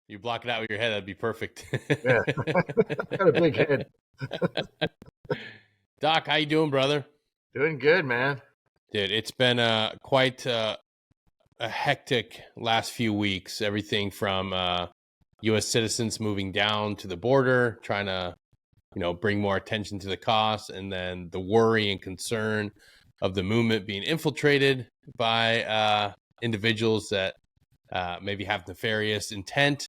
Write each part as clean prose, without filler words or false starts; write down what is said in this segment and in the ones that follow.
You block it out with your head, that'd be perfect. Yeah, got a big head. Doc, how you doing, brother? Doing good, man. Dude, it's been quite a hectic last few weeks. Everything from U.S. citizens moving down to the border, trying to, bring more attention to the cost, and then the worry and concern of the movement being infiltrated by individuals that maybe have nefarious intent,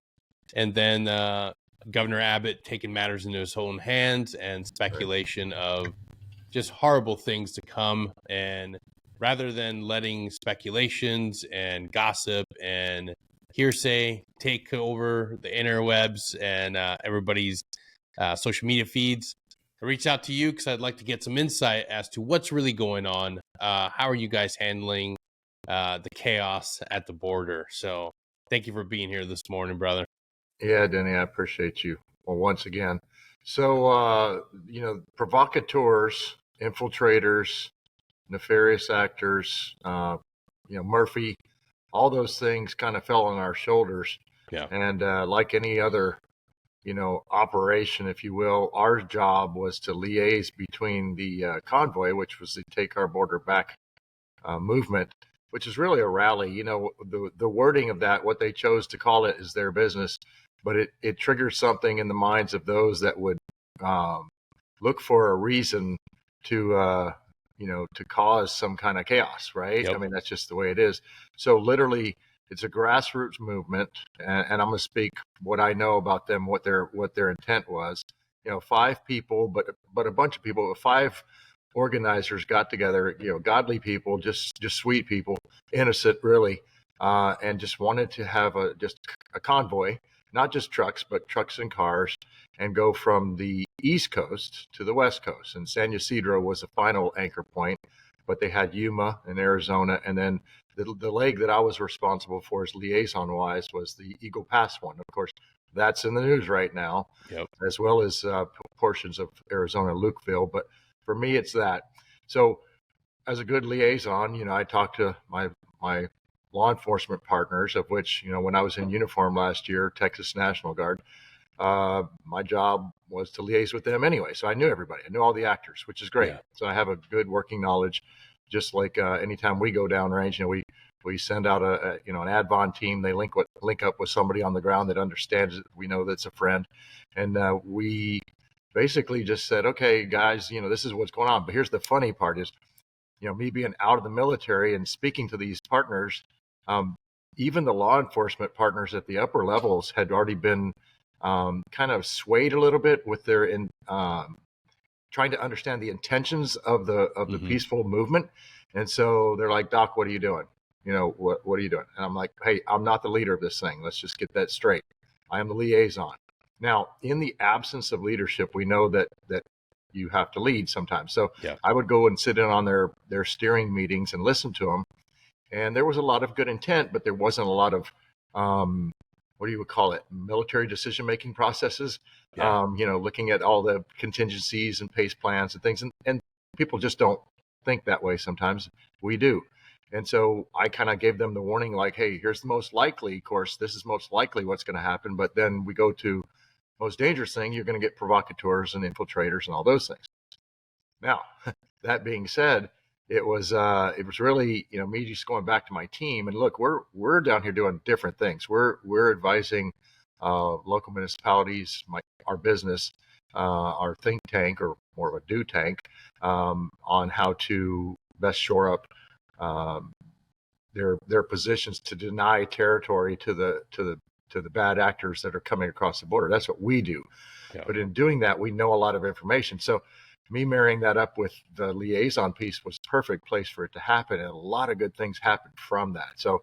and then Governor Abbott taking matters into his own hands and speculation of just horrible things to come. And rather than letting speculations and gossip and hearsay take over the interwebs and everybody's social media feeds, I reached out to you because I'd like to get some insight as to what's really going on. How are you guys handling the chaos at the border? So thank you for being here this morning, brother. Yeah, Denny, I appreciate you. Well, once again. So, provocateurs, infiltrators, nefarious actors, Murphy, all those things kind of fell on our shoulders. Yeah. And like any other, operation, if you will, our job was to liaise between the convoy, which was the Take Our Border Back movement, which is really a rally. The wording of that, what they chose to call it, is their business, but it triggers something in the minds of those that would look for a reason to to cause some kind of chaos, right? Yep. I mean, that's just the way it is. So literally, it's a grassroots movement, and I'm going to speak what I know about them, what their intent was. 5 people, but a bunch of people, 5 organizers got together, godly people, just sweet people, innocent really, and just wanted to have just a convoy, not just trucks, but trucks and cars, and go from the East Coast to the West Coast. And San Ysidro was the final anchor point, but they had Yuma in Arizona, and then the leg that I was responsible for as liaison-wise was the Eagle Pass one. Of course, that's in the news right now, Yep. as well as portions of Arizona, Lukeville. But for me, it's that. So as a good liaison, I talked to my law enforcement partners, of which, when I was in uniform last year, Texas National Guard, my job was to liaise with them anyway. So I knew everybody. I knew all the actors, which is great. Yeah. So I have a good working knowledge. Just like anytime we go downrange, we send out an advon team. They link up with somebody on the ground that understands it. We know that's a friend, and we basically just said, okay, guys, this is what's going on. But here's the funny part is, me being out of the military and speaking to these partners, even the law enforcement partners at the upper levels had already been kind of swayed a little bit with their trying to understand the intentions of the Mm-hmm. peaceful movement. And so they're like, Doc, what are you doing? What are you doing? And I'm like, hey, I'm not the leader of this thing. Let's just get that straight. I am the liaison. Now, in the absence of leadership, we know that you have to lead sometimes. So Yeah. I would go and sit in on their steering meetings and listen to them. And there was a lot of good intent, but there wasn't a lot of, what do you call it? Military decision-making processes. Yeah. Looking at all the contingencies and pace plans and things. And people just don't think that way sometimes. We do. And so I kind of gave them the warning, like, hey, here's the most likely course. This is most likely what's going to happen. But then we go to most dangerous thing. You're going to get provocateurs and infiltrators and all those things. Now, that being said, it was really, me just going back to my team. And look, we're down here doing different things. We're advising local municipalities, our business, our think tank, or more of a do tank, on how to best shore up their positions to deny territory to the bad actors that are coming across the border. That's what we do. Yeah. But in doing that, we know a lot of information. So me marrying that up with the liaison piece was perfect place for it to happen. And a lot of good things happened from that. So,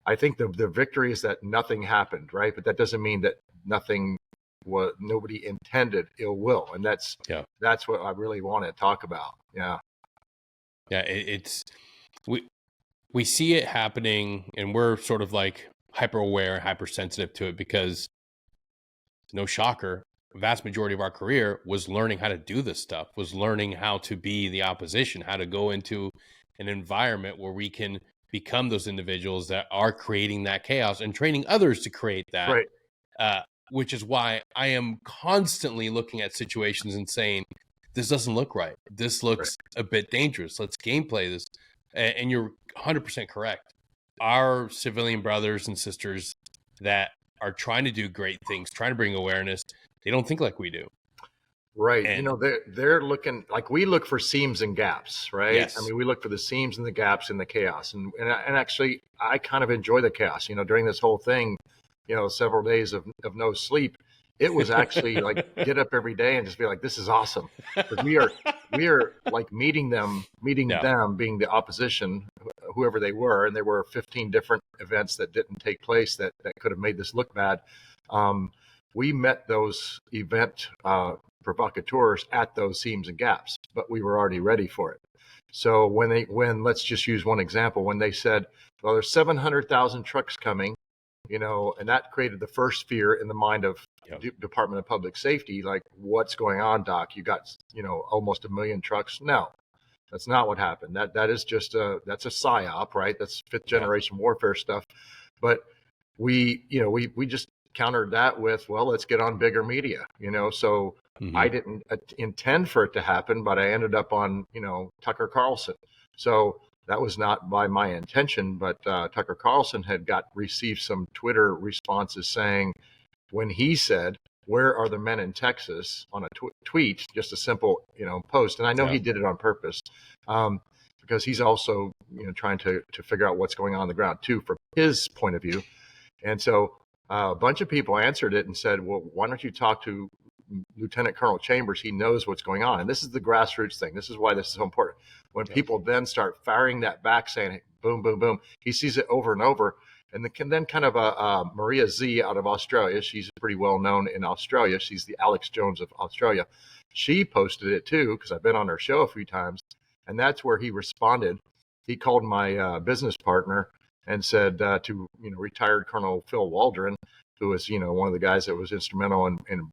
I think the victory is that nothing happened, right? But that doesn't mean that nobody intended ill will. And that's what I really want to talk about. Yeah. Yeah. It's, we see it happening, and we're sort of like hyper aware, hypersensitive to it, because no shocker, the vast majority of our career was learning how to do this stuff, was learning how to be the opposition, how to go into an environment where we can become those individuals that are creating that chaos and training others to create that. Right. Which is why I am constantly looking at situations and saying, this doesn't look right. This looks a bit dangerous. Let's gameplay this. And you're 100% correct. Our civilian brothers and sisters that are trying to do great things, trying to bring awareness, they don't think like we do. Right. And they're looking like we look for seams and gaps, right? yes. I mean, we look for the seams and the gaps in the chaos. And actually, I kind of enjoy the chaos. During this whole thing, several days of no sleep, it was actually like get up every day and just be like, this is awesome. Because we are like meeting them being the opposition, whoever they were. And there were 15 different events that didn't take place that could have made this look bad. We met those event provocateurs at those seams and gaps, but we were already ready for it. So when let's just use one example, when they said, well, there's 700,000 trucks coming, and that created the first fear in the mind of Department of Public Safety, like, what's going on, Doc? You got, almost 1 million trucks. No, that's not what happened. That is just that's a psyop, right? That's fifth generation warfare stuff. But we just countered that with, well, let's get on bigger media, so I didn't intend for it to happen, but I ended up on, Tucker Carlson. So that was not by my intention, but Tucker Carlson had received some Twitter responses saying, when he said, where are the men in Texas, on a tweet, just a simple, post. And I know he did it on purpose, because he's also, trying to figure out what's going on the ground too, from his point of view. And so a bunch of people answered it and said, well, why don't you talk to Lieutenant Colonel Chambers? He knows what's going on. And this is the grassroots thing. This is why this is so important. When people then start firing that back, saying, hey, boom, boom, boom, he sees it over and over. And then kind of Maria Z out of Australia, she's pretty well known in Australia. She's the Alex Jones of Australia. She posted it too, because I've been on her show a few times. And that's where he responded. He called my business partner and said to retired Colonel Phil Waldron, who was one of the guys that was instrumental in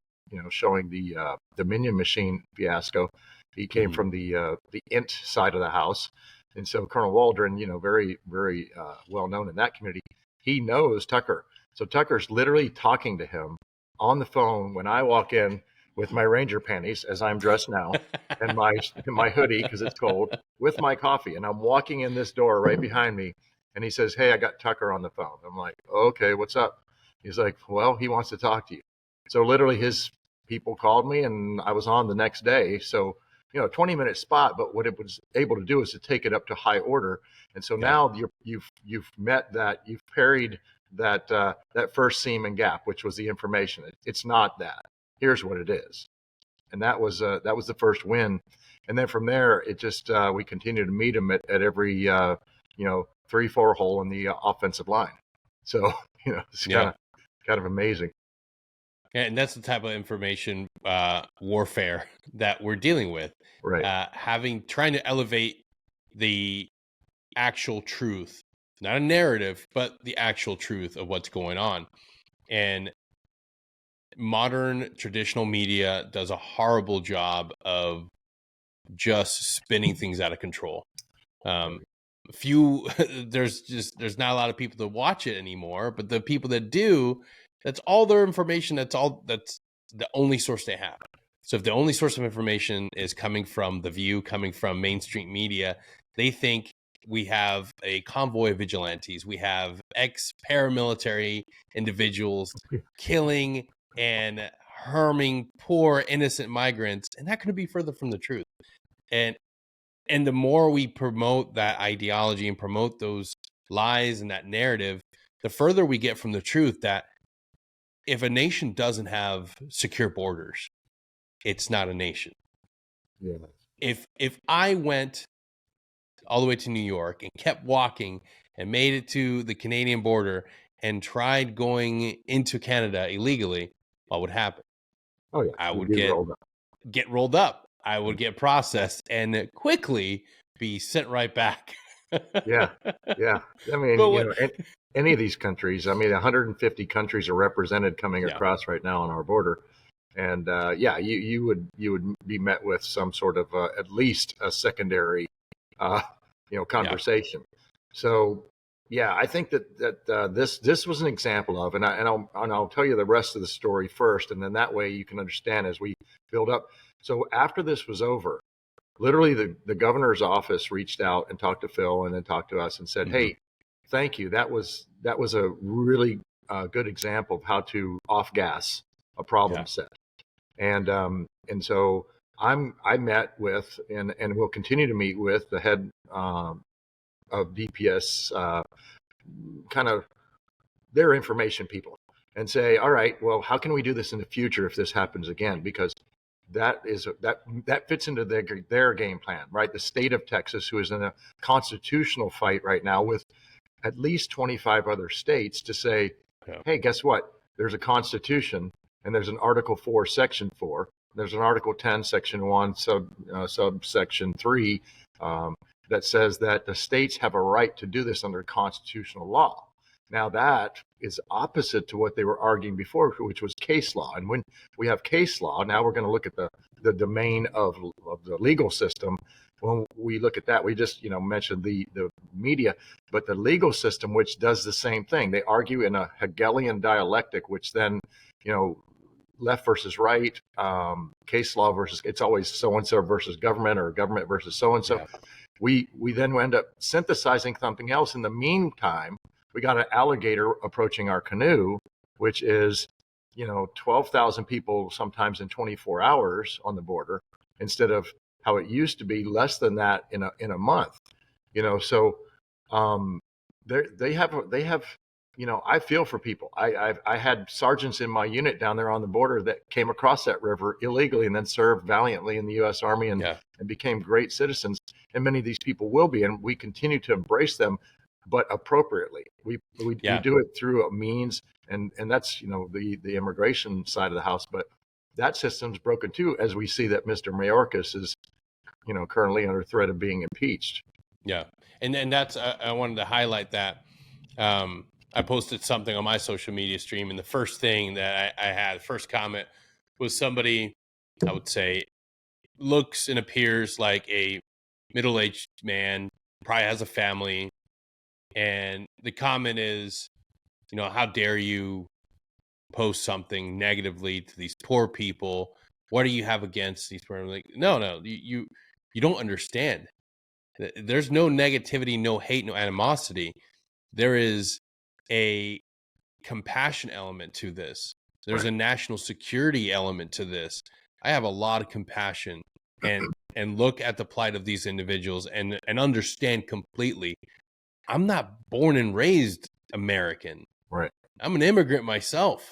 showing the Minion machine fiasco. He came from the int side of the house, and so Colonel Waldron, very very well known in that community. He knows Tucker, so Tucker's literally talking to him on the phone when I walk in with my Ranger panties, as I'm dressed now, and my hoodie because it's cold, with my coffee, and I'm walking in this door right behind me. And he says, hey, I got Tucker on the phone. I'm like, okay, what's up? He's like, well, he wants to talk to you. So literally his people called me and I was on the next day. So, 20-minute spot, but what it was able to do is to take it up to high order. And so now you've met that, you've parried that first seam and gap, which was the information. It's not that. Here's what it is. And that was the first win. And then from there, it just, we continued to meet him at every, 3-4 hole in the offensive line. So, it's kind of amazing. And that's the type of information warfare that we're dealing with. Right. Trying to elevate the actual truth, not a narrative, but the actual truth of what's going on. And modern traditional media does a horrible job of just spinning things out of control. There's not a lot of people to watch it anymore, but the people that do, that's all their information. That's the only source they have. So if the only source of information is coming from The View, coming from mainstream media, they think we have a convoy of vigilantes. We have ex-paramilitary individuals killing and harming poor innocent migrants, and that couldn't be further from the truth. And the more we promote that ideology and promote those lies and that narrative, the further we get from the truth that if a nation doesn't have secure borders, it's not a nation. Yeah. If I went all the way to New York and kept walking and made it to the Canadian border and tried going into Canada illegally, what would happen? Oh yeah, I would get rolled up. I would get processed and quickly be sent right back. Yeah. I mean, any of these countries, 150 countries are represented coming across right now on our border. And you would be met with some sort of at least a secondary, conversation. So Yeah, I think that this was an example of, and I'll tell you the rest of the story first, and then that way you can understand as we build up. So after this was over, literally the governor's office reached out and talked to Phil and then talked to us and said, Mm-hmm. "Hey, thank you. That was a really good example of how to off gas a problem Yeah. set." And so I met with and will continue to meet with the head of DPS, kind of their information people, and say, all right, well, how can we do this in the future if this happens again? Because that fits into their game plan, right? The state of Texas, who is in a constitutional fight right now with at least 25 other states, to say, Yeah. hey, guess what? There's a constitution, and there's an Article 4, Section 4. There's an Article 10, Section 1, subsection 3, that says that the states have a right to do this under constitutional law. Now, that is opposite to what they were arguing before, which was case law. And when we have case law, now we're going to look at the domain of the legal system. When we look at that, we just mentioned the media, but the legal system, which does the same thing. They argue in a Hegelian dialectic, which then, left versus right, case law versus, it's always so-and-so versus government, or government versus so-and-so. Yeah. We then end up synthesizing something else. In the meantime, we got an alligator approaching our canoe, which is, 12,000 people sometimes in 24 hours on the border, instead of how it used to be less than that in a month. So they have. I feel for people. I had sergeants in my unit down there on the border that came across that river illegally and then served valiantly in the U.S. Army and became great citizens. And many of these people will be, and we continue to embrace them, but appropriately. We do it through a means, and that's the immigration side of the house. But that system's broken too, as we see that Mr. Mayorkas is currently under threat of being impeached. Yeah, and that's I wanted to highlight that. I posted something on my social media stream, and the first thing that I had, first comment, was somebody, I would say, looks and appears like a middle-aged man, probably has a family, and the comment is, how dare you post something negatively to these poor people? What do you have against these people? Like, no, you don't understand. There's no negativity, no hate, no animosity. There is a compassion element to this. There's a national security element to this. I have a lot of compassion and look at the plight of these individuals and understand completely. I'm not born and raised American. Right. I'm an immigrant myself.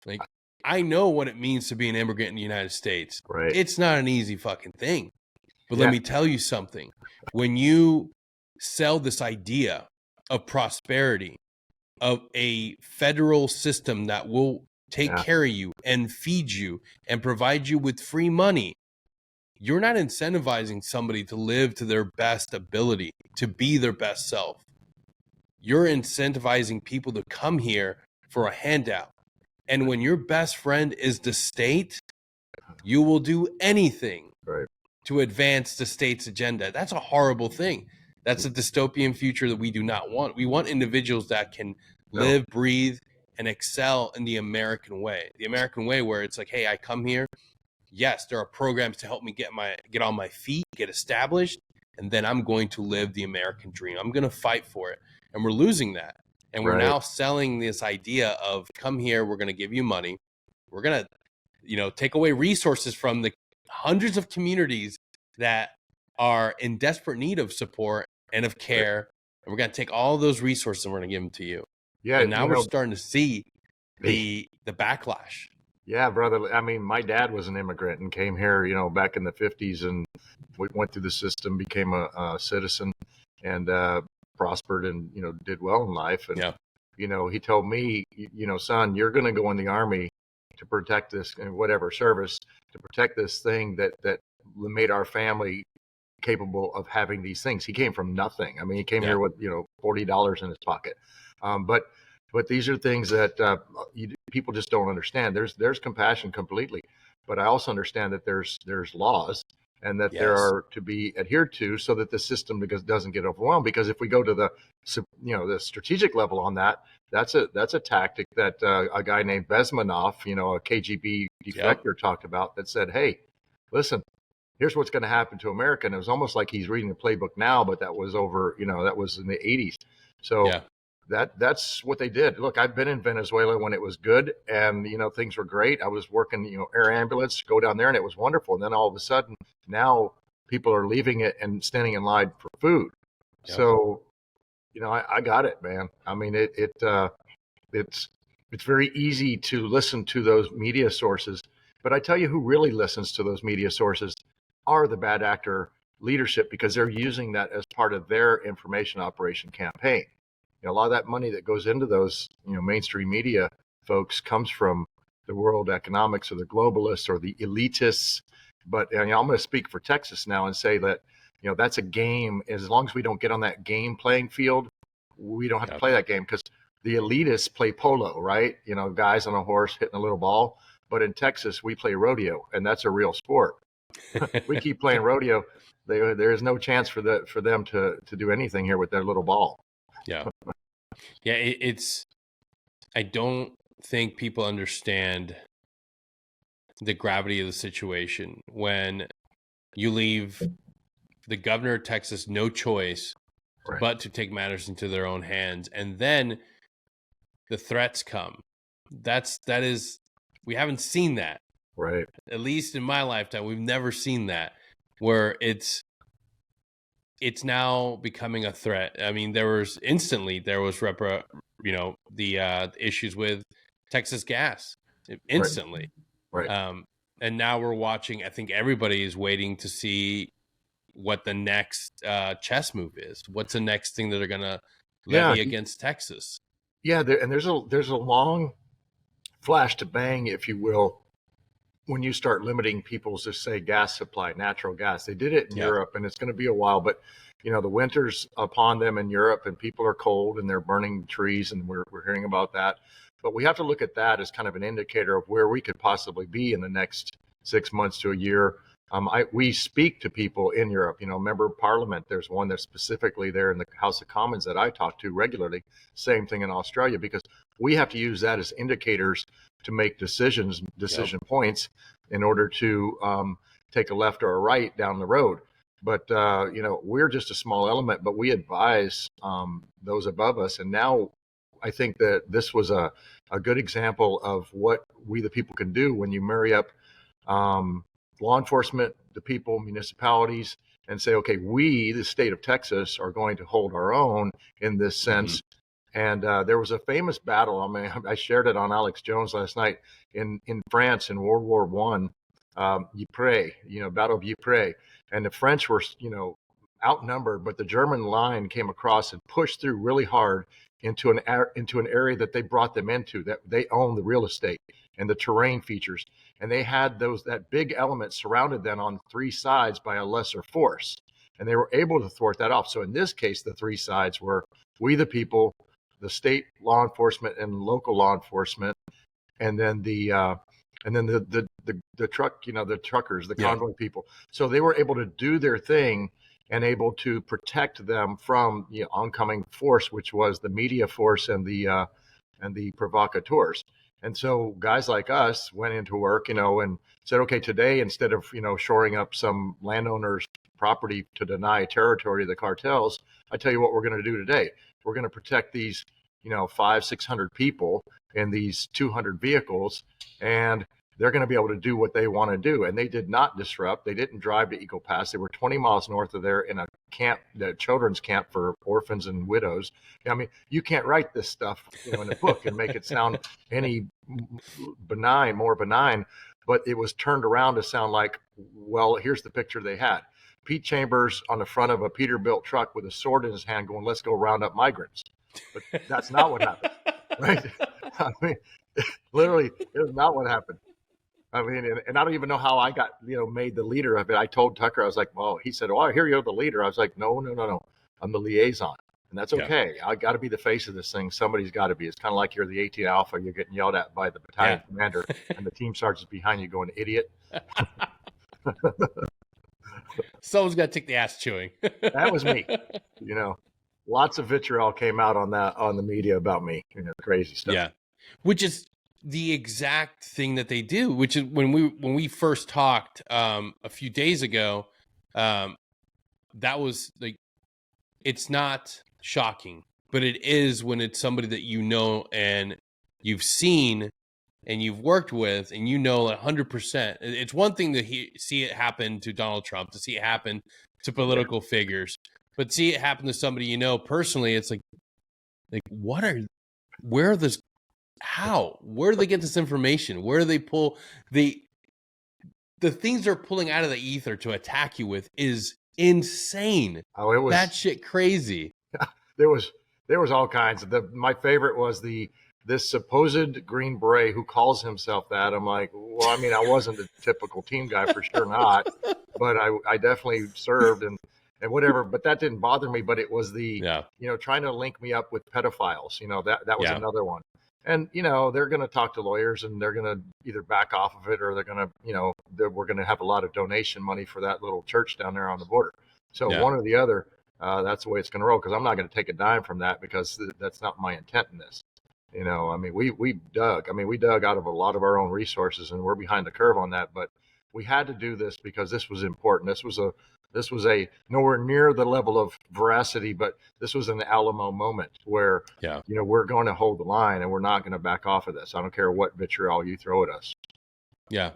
Like, I know what it means to be an immigrant in the United States. Right. It's not an easy fucking thing. But let me tell you something. When you sell this idea of prosperity, of a federal system that will take care of you and feed you and provide you with free money, you're not incentivizing somebody to live to their best ability, to be their best self. You're incentivizing people to come here for a handout. And when your best friend is the state, you will do anything to advance the state's agenda. That's a horrible thing. That's a dystopian future that we do not want. We want individuals that can live, breathe, and excel in the American way. The American way where it's like, hey, I come here. Yes, there are programs to help me get on my feet, get established, and then I'm going to live the American dream. I'm going to fight for it. And we're losing that. And we're now selling this idea of, come here, we're going to give you money. We're going to, take away resources from the hundreds of communities that are in desperate need of support and of care. And we're going to take all those resources and we're going to give them to you. Yeah. And now we're starting to see the backlash. Yeah, brother. I mean, my dad was an immigrant and came here, back in the 50s, and we went through the system, became a citizen, and prospered and, did well in life. And, he told me, son, you're going to go in the Army to protect this, and whatever service, to protect this thing that made our family capable of having these things. He came from nothing. I mean, he came here with, $40 in his pocket. But these are things that people just don't understand. There's compassion completely, but I also understand that there's laws, and that there Yes. are to be adhered to so that the system doesn't get overwhelmed. Because if we go to the strategic level on that, that's a tactic that a guy named Bezmenov, a KGB Yep. defector, talked about, that said, hey, listen, here's what's going to happen to America. And it was almost like he's reading the playbook now, but that was that was in the 80s. So Yeah. that's what they did. Look, I've been in Venezuela when it was good and, things were great. I was working, air ambulance, go down there, and it was wonderful. And then all of a sudden now people are leaving it and standing in line for food. Yep. So, I got it, man. I mean, it's very easy to listen to those media sources, but I tell you who really listens to those media sources are the bad actor leadership, because they're using that as part of their information operation campaign. A lot of that money that goes into those, mainstream media folks comes from the world economics or the globalists or the elitists. But I'm going to speak for Texas now and say that, that's a game. As long as we don't get on that game playing field, we don't have to Yep. play that game, because the elitists play polo, right? Guys on a horse hitting a little ball. But in Texas, we play rodeo, and that's a real sport. We keep playing rodeo, there is no chance for them to do anything here with their little ball. Yeah. Yeah. It's, I don't think people understand the gravity of the situation when you leave the governor of Texas no choice Right. but to take matters into their own hands. And then the threats come. That is, we haven't seen that. Right. At least in my lifetime, we've never seen that, where it's now becoming a threat. I mean, there was the issues with Texas gas instantly. Right. And now we're watching. I think everybody is waiting to see what the next chess move is. What's the next thing that they're going to levy against Texas? Yeah, there's a long flash to bang, if you will, when you start limiting people's, just say, gas supply, natural gas. They did it in Europe, and it's going to be a while, but the winter's upon them in Europe, and people are cold and they're burning trees, and we're hearing about that. But we have to look at that as kind of an indicator of where we could possibly be in the next 6 months to a year. We speak to people in Europe, member of parliament. There's one that's specifically there in the House of Commons that I talk to regularly. Same thing in Australia, because we have to use that as indicators to make decision points in order to take a left or a right down the road. But, we're just a small element, but we advise those above us. And now I think that this was a good example of what we, the people, can do when you marry up law enforcement, the people, municipalities, and say, okay, we, the state of Texas, are going to hold our own in this sense. Mm-hmm. And there was a famous battle. I mean, I shared it on Alex Jones last night in France in World War I, Ypres, Battle of Ypres. And the French were, outnumbered, but the German line came across and pushed through really hard into an area that they brought them into, that they own the real estate and the terrain features. And they had that big element surrounded them on three sides by a lesser force. And they were able to thwart that off. So in this case, the three sides were we, the people, the state law enforcement and local law enforcement, and then the truck, the truckers, the convoy people. So they were able to do their thing and able to protect them from the oncoming force, which was the media force and the provocateurs. And so guys like us went into work, and said, okay, today, instead of, shoring up some landowner's property to deny territory to the cartels, I tell you what we're going to do today. We're going to protect these, 500-600 people in these 200 vehicles, and they're going to be able to do what they want to do. And they did not disrupt. They didn't drive to Eagle Pass. They were 20 miles north of there in a camp, the children's camp for orphans and widows. I mean, you can't write this stuff, in a book and make it sound any more benign, but it was turned around to sound like, well, here's the picture they had. Pete Chambers on the front of a Peterbilt truck with a sword in his hand going, let's go round up migrants. But that's not what happened, right? I mean, literally, it was not what happened. I mean, and I don't even know how I got, made the leader of it. I told Tucker, I was like, well, he said, oh, I hear you're the leader. I was like, no. I'm the liaison. And that's okay. I got to be the face of this thing. Somebody's got to be. It's kind of like you're the 18 Alpha. You're getting yelled at by the battalion commander, and the team sergeant's behind you going, idiot. Someone's got to take the ass chewing. That was me. You know, lots of vitriol came out on the media about me. Crazy stuff. Yeah, which is the exact thing that they do. Which is when we first talked a few days ago, that was like, it's not shocking, but it is when it's somebody that you know and you've seen and you've worked with, and 100%. It's one thing to see it happen to Donald Trump, to see it happen to political figures, but see it happen to somebody you know personally. It's like where are this? How? Where do they get this information? Where do they pull the things they're pulling out of the ether to attack you with is insane. Oh, it was that shit crazy. There was all kinds. My favorite was this supposed Green Beret who calls himself that. I'm like, well, I mean, I wasn't a typical team guy, for sure not, but I definitely served and whatever. But that didn't bother me. But it was trying to link me up with pedophiles. That was another one. And they're going to talk to lawyers, and they're going to either back off of it, or they're going to we're going to have a lot of donation money for that little church down there on the border. So one or the other. That's the way it's going to roll, because I'm not going to take a dime from that, because that's not my intent in this. I mean, we dug out of a lot of our own resources, and we're behind the curve on that, but we had to do this because this was important. This was a nowhere near the level of veracity, but this was an Alamo moment where, we're going to hold the line, and we're not going to back off of this. I don't care what vitriol you throw at us. Yeah.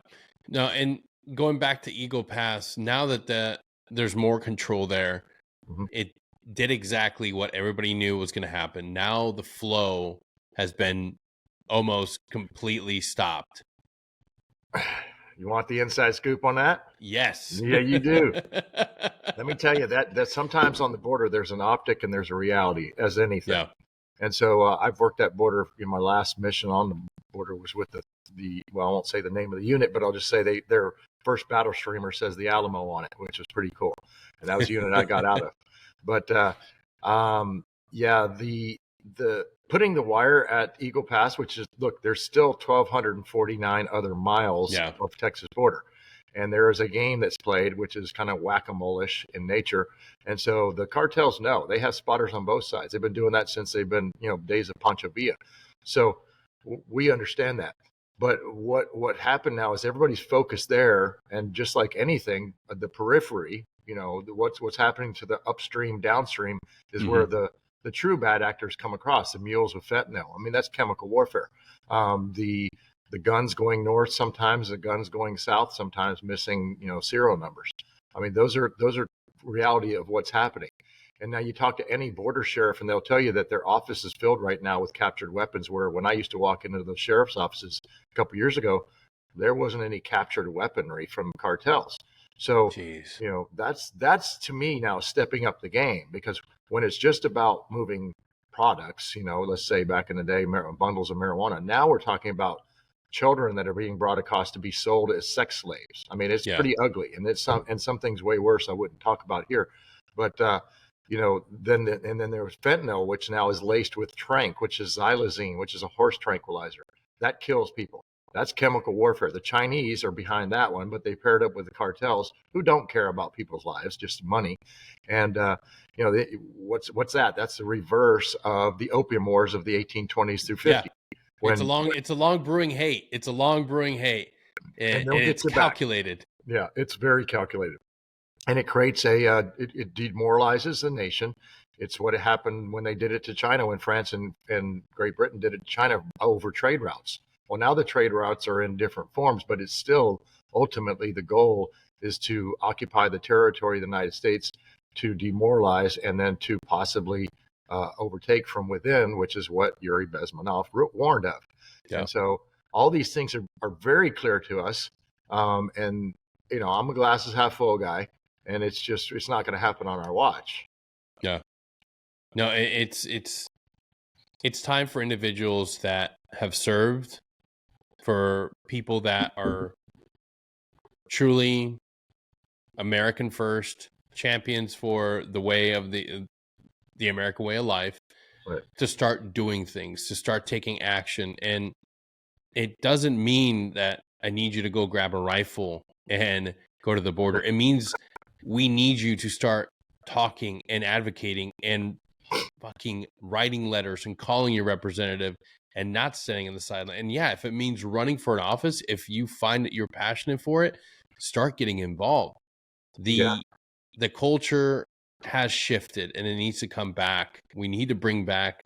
No, and going back to Eagle Pass, now that there's more control there, it did exactly what everybody knew was going to happen. Now the flow has been almost completely stopped. You want the inside scoop on that? Yes. Yeah, you do. Let me tell you that sometimes on the border, there's an optic and there's a reality, as anything. Yeah. And so I've worked that border. My last mission on the border was with the well, I won't say the name of the unit, but I'll just say their first battle streamer says the Alamo on it, which was pretty cool. And that was the unit I got out of. But the putting the wire at Eagle Pass, which is, look, there's still 1,249 other miles of Texas border. And there is a game that's played, which is kind of whack-a-mole-ish in nature. And so the cartels know. They have spotters on both sides. They've been doing that since they've been, days of Pancho Villa. So we understand that. But what happened now is everybody's focused there. And just like anything, the periphery, what's happening to the upstream, downstream is where the true bad actors come across, the mules with fentanyl. I mean, that's chemical warfare. The guns going north, sometimes the guns going south, sometimes missing, serial numbers. I mean, those are reality of what's happening. And now you talk to any border sheriff, and they'll tell you that their office is filled right now with captured weapons, where when I used to walk into the sheriff's offices a couple years ago, there wasn't any captured weaponry from cartels. So, that's to me now stepping up the game, because when it's just about moving products, let's say back in the day, bundles of marijuana, now we're talking about children that are being brought across to be sold as sex slaves. I mean, it's pretty ugly, and some things way worse I wouldn't talk about here. But, then there's fentanyl, which now is laced with tranq, which is xylazine, which is a horse tranquilizer. That kills people. That's chemical warfare. The Chinese are behind that one, but they paired up with the cartels, who don't care about people's lives, just money. And, what's that? That's the reverse of the opium wars of the 1820s through 50s. Yeah. It's a long brewing hate. It's a long brewing hate. And it's calculated. Yeah, it's very calculated. And it creates it demoralizes the nation. It's what happened when they did it to China, when France and Great Britain did it to China over trade routes. Well, now the trade routes are in different forms, but it's still ultimately the goal is to occupy the territory of the United States, to demoralize, and then to possibly overtake from within, which is what Yuri Bezmenov warned of. Yeah. And so all these things are very clear to us. And, I'm a glasses half full guy, and it's not going to happen on our watch. Yeah. No, it's time for individuals that have served, for people that are truly American first, champions for the way of the American way of life, right, to start doing things, to start taking action. And it doesn't mean that I need you to go grab a rifle and go to the border. It means we need you to start talking and advocating and fucking writing letters and calling your representative and not staying on the sideline. And yeah, if it means running for an office, if you find that you're passionate for it, start getting involved. The culture has shifted and it needs to come back. We need to bring back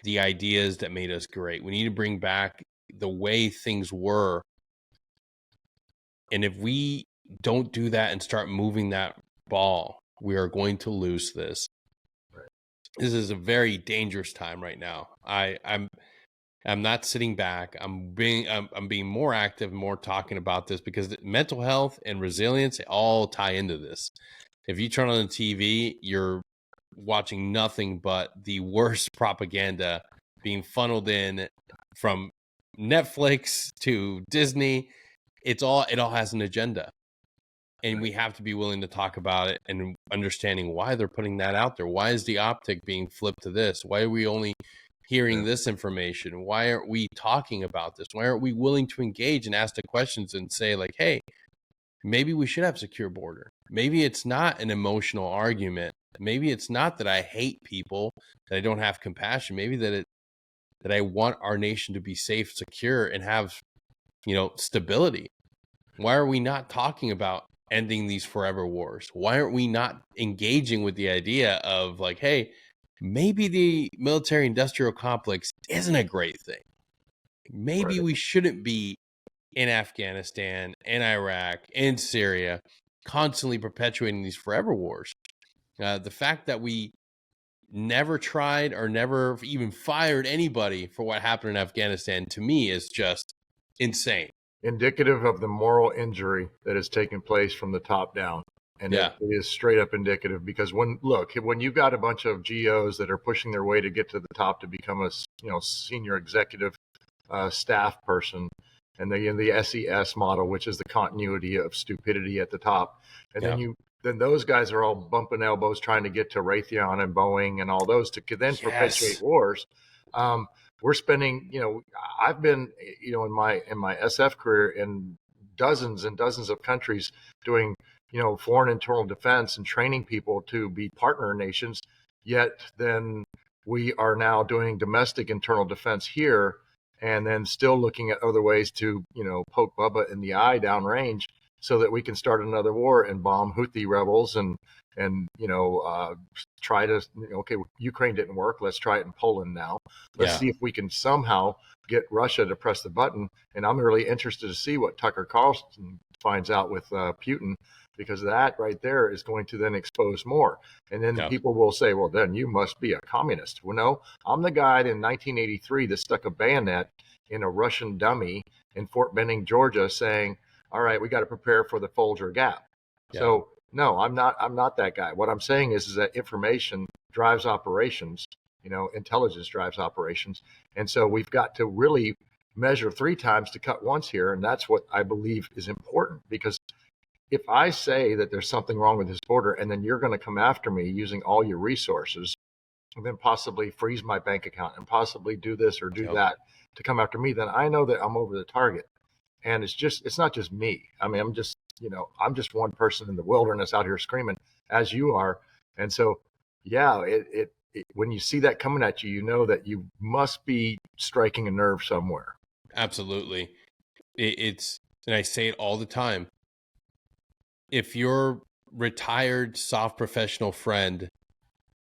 the ideas that made us great. We need to bring back the way things were. And if we don't do that and start moving that ball, we are going to lose this. Right. This is a very dangerous time right now. I'm not sitting back. I'm being more active, more talking about this, because mental health and resilience all tie into this. If you turn on the TV, you're watching nothing but the worst propaganda being funneled in from Netflix to Disney. It all has an agenda. And we have to be willing to talk about it and understanding why they're putting that out there. Why is the optic being flipped to this? Why are we only hearing this information? Why aren't we talking about this? Why aren't we willing to engage and ask the questions and say, like, hey, maybe we should have a secure border. Maybe it's not an emotional argument. Maybe it's not that I hate people, that I don't have compassion. Maybe that I want our nation to be safe, secure, and have, stability. Why are we not talking about ending these forever wars? Why aren't we not engaging with the idea of, like, hey, maybe the military industrial complex isn't a great thing. Maybe we shouldn't be in Afghanistan, in Iraq, in Syria, constantly perpetuating these forever wars. The fact that we never tried or never even fired anybody for what happened in Afghanistan, to me, is just insane. Indicative of the moral injury that has taken place from the top down. And it is straight up indicative, because when you've got a bunch of GOs that are pushing their way to get to the top to become a senior executive staff person, and the SES model, which is the continuity of stupidity at the top, and then those guys are all bumping elbows trying to get to Raytheon and Boeing and all those to then perpetuate wars. We're spending, I've been, in my SF career in dozens and dozens of countries doing, foreign internal defense and training people to be partner nations. Yet then we are now doing domestic internal defense here, and then still looking at other ways to, poke Bubba in the eye downrange so that we can start another war and bomb Houthi rebels and try to, okay, Ukraine didn't work. Let's try it in Poland now. Let's see if we can somehow get Russia to press the button. And I'm really interested to see what Tucker Carlson finds out with Putin, because that right there is going to then expose more. And then people will say, well, then you must be a communist. Well, no, I'm the guy in 1983 that stuck a bayonet in a Russian dummy in Fort Benning, Georgia, saying, all right, we got to prepare for the Folger Gap. So no, I'm not that guy. What I'm saying is that information drives operations, intelligence drives operations. And so we've got to really measure 3 times to cut once here. And that's what I believe is important, because if I say that there's something wrong with this border, and then you're going to come after me using all your resources, and then possibly freeze my bank account and possibly do this or do that to come after me, then I know that I'm over the target. And it's not just me. I mean, I'm just one person in the wilderness out here screaming, as you are. And so, when you see that coming at you, you know that you must be striking a nerve somewhere. Absolutely. And I say it all the time. If your retired soft professional friend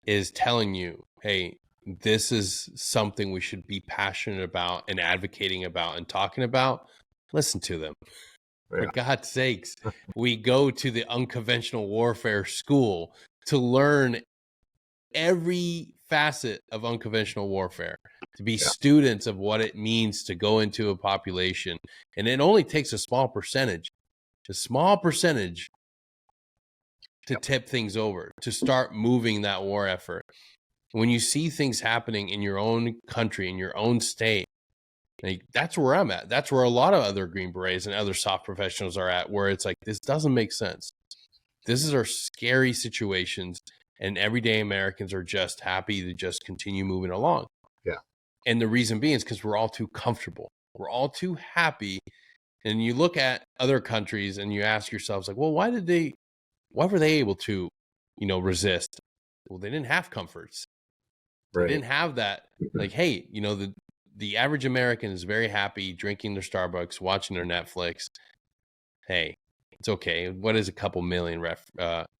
is telling you, hey, this is something we should be passionate about and advocating about and talking about, listen to them. For God's sakes, we go to the unconventional warfare school to learn every facet of unconventional warfare, to be students of what it means to go into a population. And it only takes a small percentage to tip things over, to start moving that war effort. When you see things happening in your own country, in your own state, that's where I'm at. That's where a lot of other Green Berets and other soft professionals are at, where it's like, this doesn't make sense. This is our scary situations, and everyday Americans are just happy to just continue moving along. Yeah. And the reason being is because we're all too comfortable. We're all too happy. And you look at other countries and you ask yourselves, like, well, why did they why were they able to, resist? Well, they didn't have comforts. They didn't have that. Like, hey, the average American is very happy drinking their Starbucks, watching their Netflix. Hey, it's okay. What is a couple million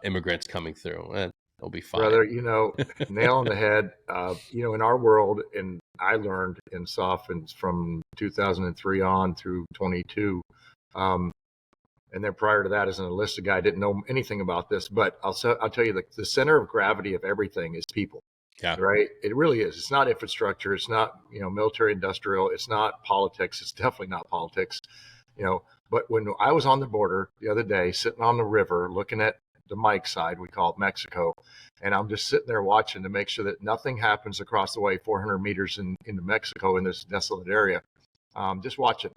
immigrants coming through? It'll be fine. Brother, nail on the head. In our world, and I learned in Softens from 2003 on through 22. And then prior to that, as an enlisted guy, I didn't know anything about this, but I'll tell you, the center of gravity of everything is people. Yeah. Right. It really is. It's not infrastructure. It's not, military industrial. It's not politics. It's definitely not politics. But when I was on the border the other day, sitting on the river, looking at the Mike side, we call it Mexico, and I'm just sitting there watching to make sure that nothing happens across the way 400 meters into Mexico in this desolate area. Just watching.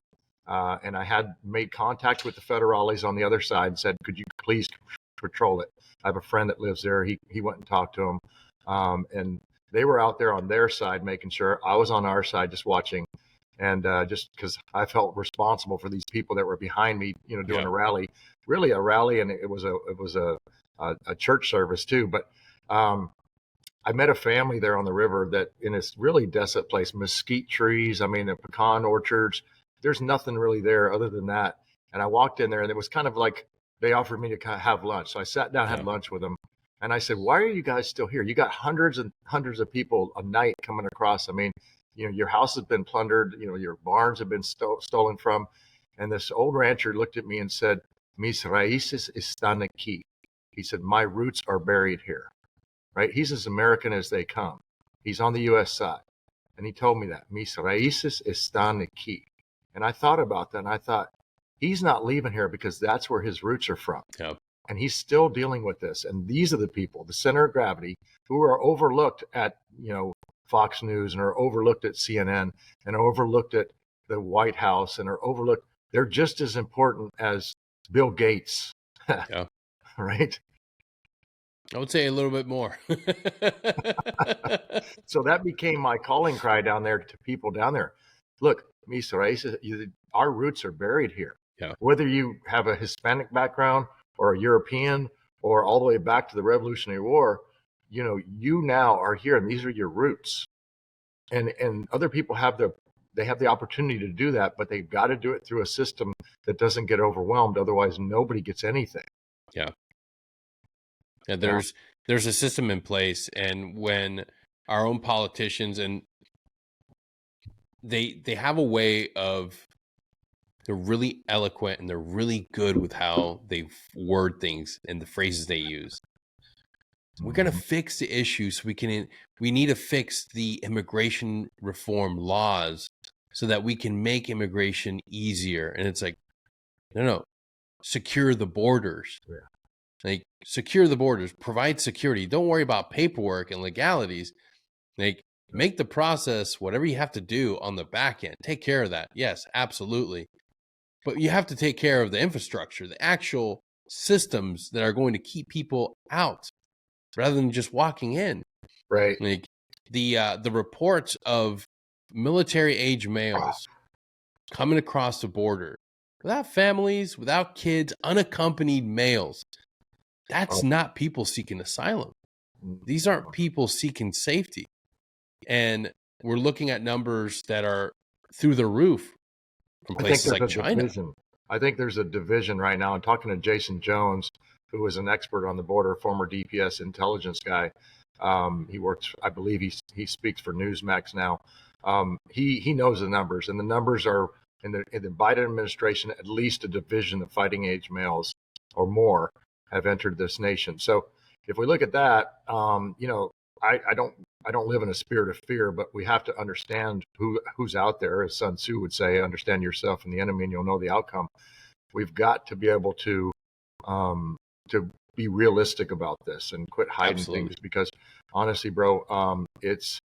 And I had made contact with the federales on the other side and said, could you please patrol it? I have a friend that lives there. He went and talked to him. And they were out there on their side, making sure. I was on our side, just watching. And just because I felt responsible for these people that were behind me, doing a rally, really a rally. And it was a church service too. But I met a family there on the river that in this really desolate place, mesquite trees, the pecan orchards, there's nothing really there other than that. And I walked in there and it was kind of like they offered me to kind of have lunch. So I sat down, had lunch with them. And I said, why are you guys still here? You got hundreds and hundreds of people a night coming across. Your house has been plundered. Your barns have been stolen from. And this old rancher looked at me and said, mis raíces están aquí. He said, my roots are buried here. Right? He's as American as they come. He's on the U.S. side. And he told me that, mis raíces están aquí. And I thought about that, and I thought, he's not leaving here because that's where his roots are from. Yep. And he's still dealing with this. And these are the people, the center of gravity, who are overlooked at, Fox News and are overlooked at CNN and are overlooked at the White House and are overlooked. They're just as important as Bill Gates. Yeah. Right? I would say a little bit more. So that became my calling cry down there to people down there. Look, mis raíces, our roots are buried here. Yeah. Whether you have a Hispanic background or a European or all the way back to the Revolutionary War, you now are here and these are your roots. And other people have the opportunity to do that, but they've got to do it through a system that doesn't get overwhelmed. Otherwise, nobody gets anything. Yeah. Yeah. There's a system in place, and when our own politicians and they have a way of, they're really eloquent and they're really good with how they word things and the phrases they use. We're going to fix the issue so we need to fix the immigration reform laws so that we can make immigration easier. And it's like, no, secure the borders. Yeah. Like, secure the borders, provide security. Don't worry about paperwork and legalities. Like, make the process, whatever you have to do on the back end, take care of that. Yes, absolutely. But you have to take care of the infrastructure, the actual systems that are going to keep people out rather than just walking in. Right. Like the reports of military age males coming across the border without families, without kids, unaccompanied males. That's not people seeking asylum. These aren't people seeking safety. And we're looking at numbers that are through the roof from places like China. I think there's a division right now. I'm talking to Jason Jones, who is an expert on the border, former DPS intelligence guy. He works, I believe he speaks for Newsmax now. He knows the numbers, and the numbers are in the Biden administration, at least a division of fighting age males or more have entered this nation. So if we look at that, I don't live in a spirit of fear, but we have to understand who's out there. As Sun Tzu would say, understand yourself and the enemy, and you'll know the outcome. We've got to be able to be realistic about this and quit hiding things, because honestly, bro, it's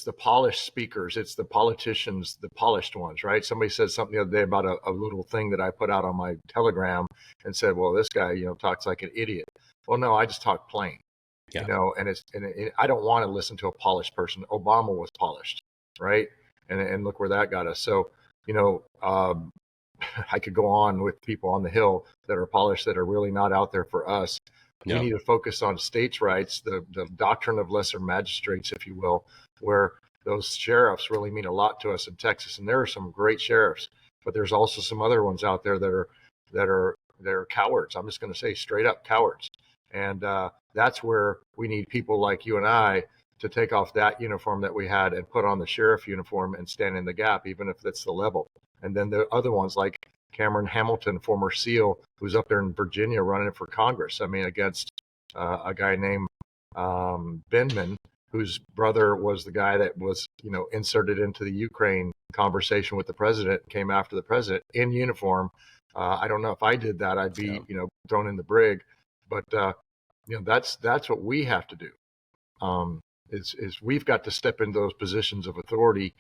the polished speakers, it's the politicians, the polished ones, right? Somebody said something the other day about a little thing that I put out on my Telegram and said, well, this guy, talks like an idiot. Well, no, I just talk plain. Yeah. And I don't want to listen to a polished person. Obama was polished, right? And look where that got us. So, I could go on with people on the Hill that are polished, that are really not out there for us. We Yeah. need to focus on states' rights, the doctrine of lesser magistrates, if you will, where those sheriffs really mean a lot to us in Texas. And there are some great sheriffs, but there's also some other ones out there that are cowards. I'm just going to say straight up cowards. And that's where we need people like you and I to take off that uniform that we had and put on the sheriff uniform and stand in the gap, even if that's the level. And then the other ones like Cameron Hamilton, former SEAL, who's up there in Virginia running for Congress. I mean, against a guy named Benman, whose brother was the guy that was, inserted into the Ukraine conversation with the president, came after the president in uniform. I don't know if I did that, I'd be, thrown in the brig. But that's what we have to do. Is we've got to step into those positions of authority.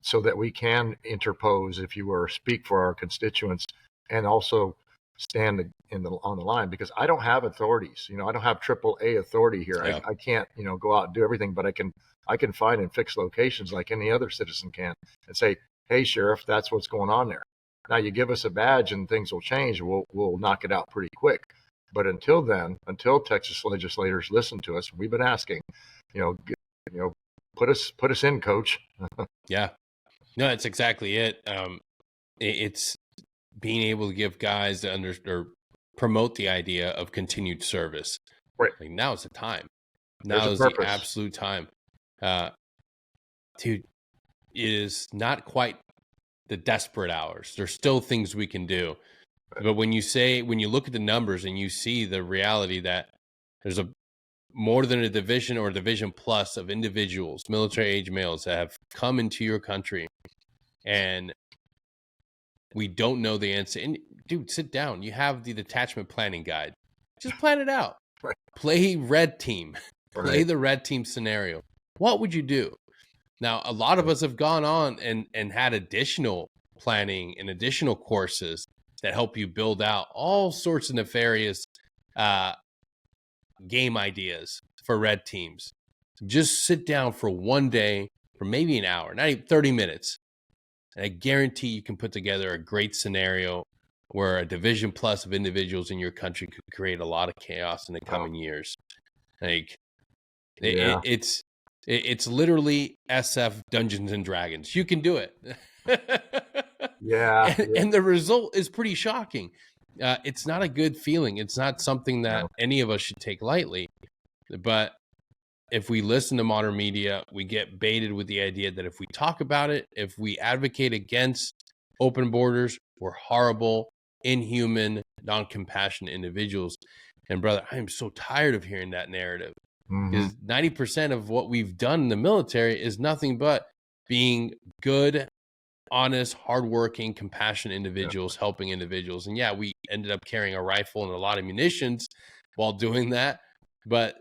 So that we can interpose, if you were, speak for our constituents, and also stand on the line. Because I don't have authorities, I don't have AAA authority here. Yeah. I can't, go out and do everything, but I can find and fix locations like any other citizen can, and say, hey, sheriff, that's what's going on there. Now you give us a badge and things will change. We'll knock it out pretty quick. But until then, until Texas legislators listen to us, we've been asking, put us in, coach. Yeah. No, that's exactly it. It's being able to give guys or promote the idea of continued service. Right. Like, now's the time. There's Now is purpose. the absolute time. It is not quite the desperate hours. There's still things we can do. Right. But when you look at the numbers and you see the reality that there's more than a division or a division plus of individuals, military age males, that have come into your country, and we don't know the answer. And dude, sit down. You have the detachment planning guide. Just plan it out. Right. Play red team. Play Right. the red team scenario. What would you do? Now, a lot of us have gone on and had additional planning and additional courses that help you build out all sorts of nefarious game ideas for red teams. Just sit down for one day, for maybe an hour, not even 30 minutes. And I guarantee you can put together a great scenario where a division plus of individuals in your country could create a lot of chaos in the coming years. Like, it's literally SF Dungeons and Dragons. You can do it. Yeah. And the result is pretty shocking. It's not a good feeling. It's not something that any of us should take lightly. But if we listen to modern media, we get baited with the idea that if we talk about it, if we advocate against open borders, we're horrible, inhuman, non-compassionate individuals. And brother, I am so tired of hearing that narrative. Because 90% of what we've done in the military is nothing but being good, honest, hardworking, compassionate individuals, helping individuals. And yeah, we ended up carrying a rifle and a lot of munitions while doing that. But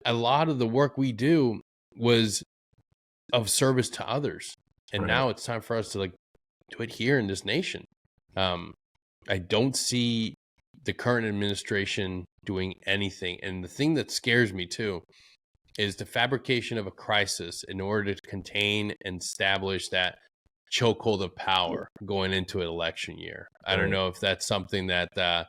a lot of the work we do was of service to others. And now it's time for us to do it here in this nation. I don't see the current administration doing anything. And the thing that scares me too is the fabrication of a crisis in order to contain and establish that chokehold of power going into an election year. I don't know if that's something that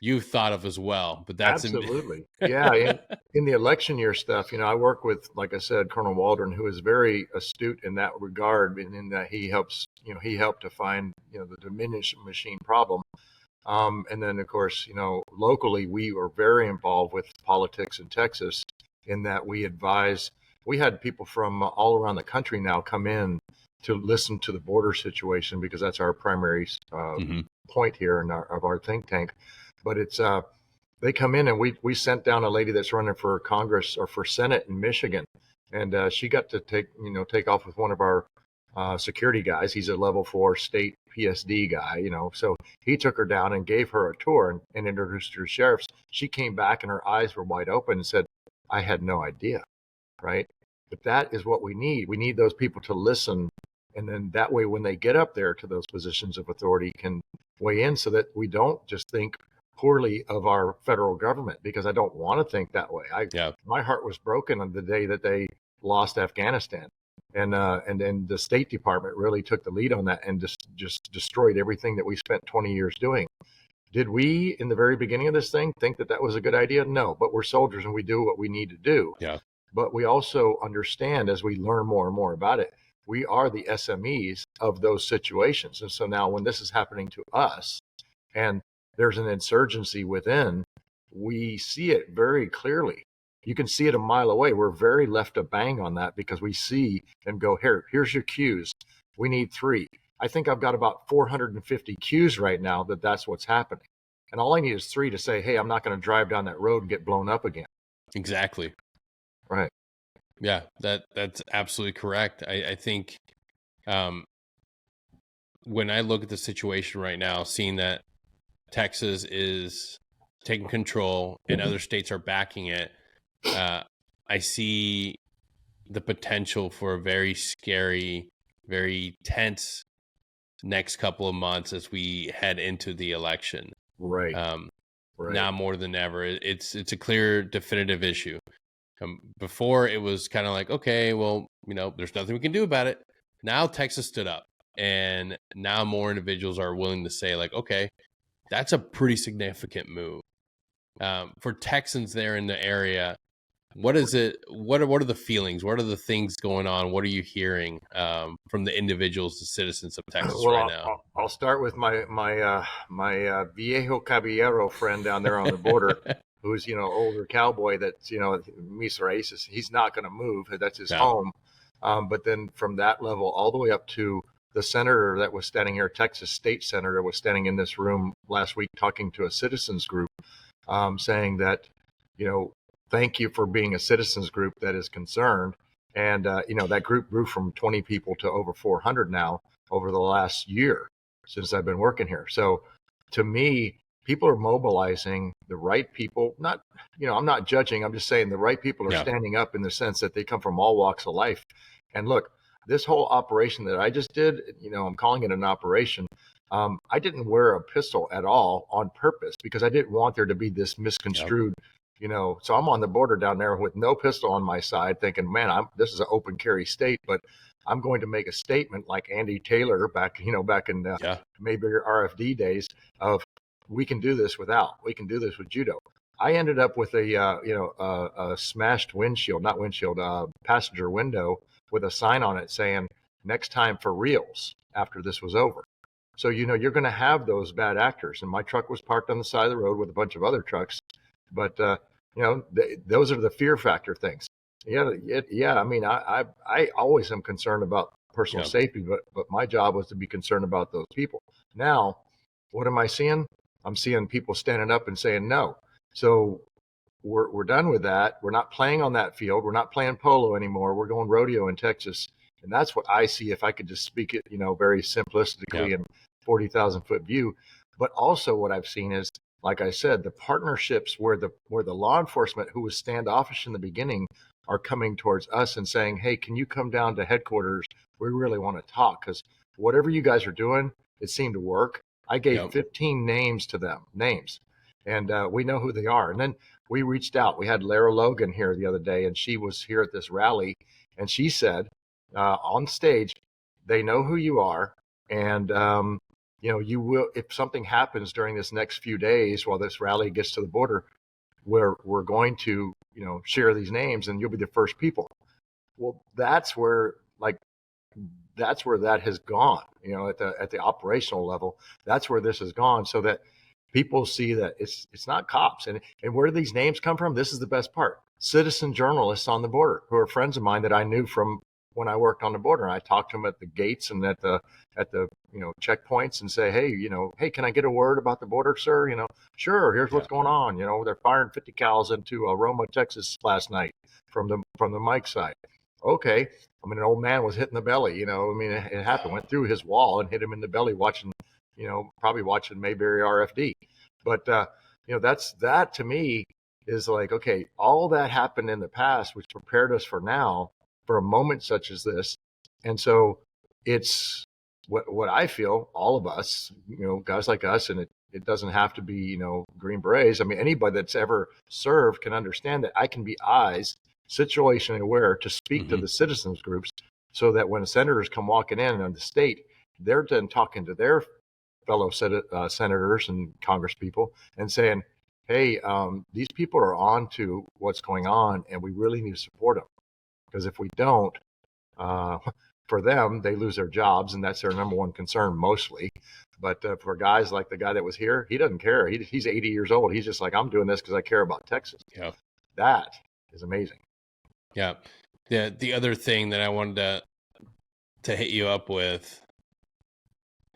you've thought of as well, but that's absolutely. Yeah. In the election year stuff, I work with, like I said, Colonel Waldron, who is very astute in that regard, in that he helps, he helped to find, the diminution machine problem. And then, of course, locally, we were very involved with politics in Texas, in that we had people from all around the country now come in to listen to the border situation, because that's our primary point here of our think tank. But it's they come in, and we sent down a lady that's running for Congress or for Senate in Michigan, and she got to take off with one of our security guys. He's a level 4 state PSD guy, so he took her down and gave her a tour and introduced her to sheriffs. She came back and her eyes were wide open and said, I had no idea. Right. But that is what we need. We need those people to listen. And then that way, when they get up there to those positions of authority, can weigh in, so that we don't just think poorly of our federal government, because I don't want to think that way. My heart was broken on the day that they lost Afghanistan. And then the State Department really took the lead on that and just destroyed everything that we spent 20 years doing. Did we, in the very beginning of this thing, think that that was a good idea? No, but we're soldiers and we do what we need to do. Yeah. But we also understand as we learn more and more about it, we are the SMEs of those situations. And so now when this is happening to us and there's an insurgency within, we see it very clearly. You can see it a mile away. We're very left of bang on that because we see and go, here's your cues. We need 3. I think I've got about 450 cues right now that that's what's happening. And all I need is 3 to say, hey, I'm not going to drive down that road and get blown up again. Exactly. Right. Yeah, that's absolutely correct. I think when I look at the situation right now, seeing that Texas is taking control and other states are backing it, I see the potential for a very scary, very tense next couple of months as we head into the election. Right. Right. Now more than ever, it's a clear, definitive issue. Before it was kind of like, okay, well, there's nothing we can do about it. Now Texas stood up, and now more individuals are willing to say, like, okay, that's a pretty significant move. For Texans there in the area, what is it? What are the feelings? What are the things going on? What are you hearing from the individuals, the citizens of Texas right now? I'll start with my viejo caballero friend down there on the border, who's older cowboy that's mis raíces. He's not going to move. That's his home. But then from that level all the way up to the senator that was standing here, Texas state senator, was standing in this room last week talking to a citizens group, saying that thank you for being a citizens group that is concerned. And, that group grew from 20 people to over 400 now over the last year since I've been working here. So to me, people are mobilizing the right people. Not, I'm not judging. I'm just saying the right people are standing up in the sense that they come from all walks of life. And look, this whole operation that I just did, I'm calling it an operation. I didn't wear a pistol at all on purpose because I didn't want there to be this misconstrued so I'm on the border down there with no pistol on my side thinking, man, this is an open carry state, but I'm going to make a statement like Andy Taylor back in maybe RFD days of we can do this we can do this with judo. I ended up with a smashed passenger window with a sign on it saying next time for reals after this was over. So, you're going to have those bad actors. And my truck was parked on the side of the road with a bunch of other trucks. But, those are the fear factor things. I mean, I always am concerned about personal safety, but my job was to be concerned about those people. Now, what am I seeing? I'm seeing people standing up and saying no. So we're done with that. We're not playing on that field. We're not playing polo anymore. We're going rodeo in Texas. And that's what I see if I could just speak it, very simplistically in 40,000 foot view. But also what I've seen is, like I said, the partnerships where the law enforcement who was standoffish in the beginning are coming towards us and saying, hey, can you come down to headquarters? We really want to talk because whatever you guys are doing, it seemed to work. I gave 15 names to them, and we know who they are. And then we reached out. We had Lara Logan here the other day, and she was here at this rally, and she said on stage, they know who you are, and you will, if something happens during this next few days while this rally gets to the border, we're going to, share these names and you'll be the first people. Well, that's where that has gone, at the operational level. That's where this has gone so that people see that it's not cops. And where do these names come from? This is the best part. Citizen journalists on the border who are friends of mine that I knew from when I worked on the border. And I talked to them at the gates and at the checkpoints and say, hey, can I get a word about the border, sir? Sure. Here's what's going on. They're firing 50 cals into Aroma, Texas last night from the Mike side. Okay. I mean, an old man was hit in the belly. It happened. Went through his wall and hit him in the belly watching, probably watching Mayberry RFD. But that to me is like, okay, all that happened in the past, which prepared us for now, for a moment such as this. And so it's what I feel, all of us, guys like us, and it doesn't have to be, Green Berets. I mean, anybody that's ever served can understand that I can be eyes, situationally aware to speak to the citizens groups so that when senators come walking in on the state, they're then talking to their fellow senators and congresspeople and saying, hey, these people are on to what's going on, and we really need to support them. Because if we don't, for them, they lose their jobs, and that's their number one concern mostly. But for guys like the guy that was here, he doesn't care. He's 80 years old. He's just like, I'm doing this because I care about Texas. Yeah. That is amazing. Yeah. The other thing that I wanted to hit you up with,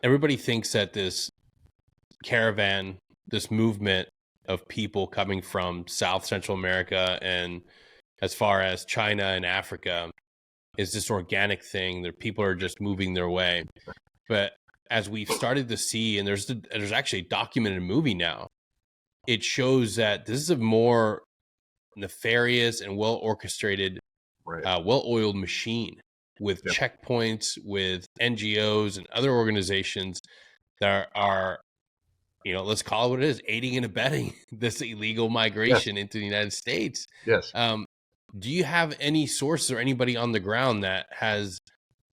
everybody thinks that this caravan, this movement of people coming from South Central America and as far as China and Africa is this organic thing that people are just moving their way. But as we've started to see, and there's actually a documented movie now, it shows that this is a more nefarious and well orchestrated, well-oiled machine with checkpoints, with NGOs and other organizations that are, let's call it what it is, aiding and abetting this illegal migration into the United States. Yes. Do you have any sources or anybody on the ground that has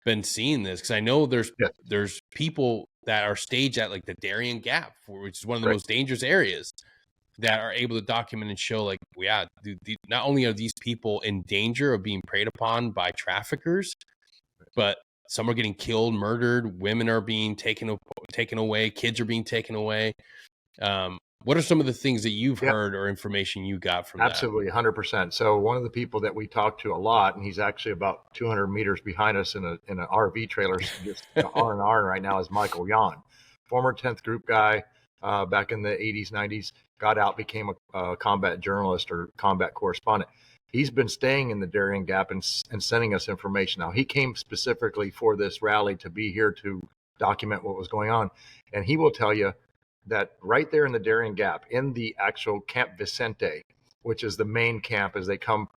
been seeing this? Because I know there's people that are staged at like the Darien Gap, which is one of the most dangerous areas, that are able to document and show like, not only are these people in danger of being preyed upon by traffickers, but some are getting killed, murdered, women are being taken away, kids are being taken away. What are some of the things that you've heard or information you got from Absolutely, 100%. So one of the people that we talk to a lot, and he's actually about 200 meters behind us in an RV trailer, just R&R right now, is Michael Yan, former 10th Group guy back in the 80s, 90s, got out, became a combat journalist or combat correspondent. He's been staying in the Darien Gap and sending us information. Now, he came specifically for this rally to be here to document what was going on. And he will tell you that right there in the Darien Gap, in the actual Camp Vicente, which is the main camp as they come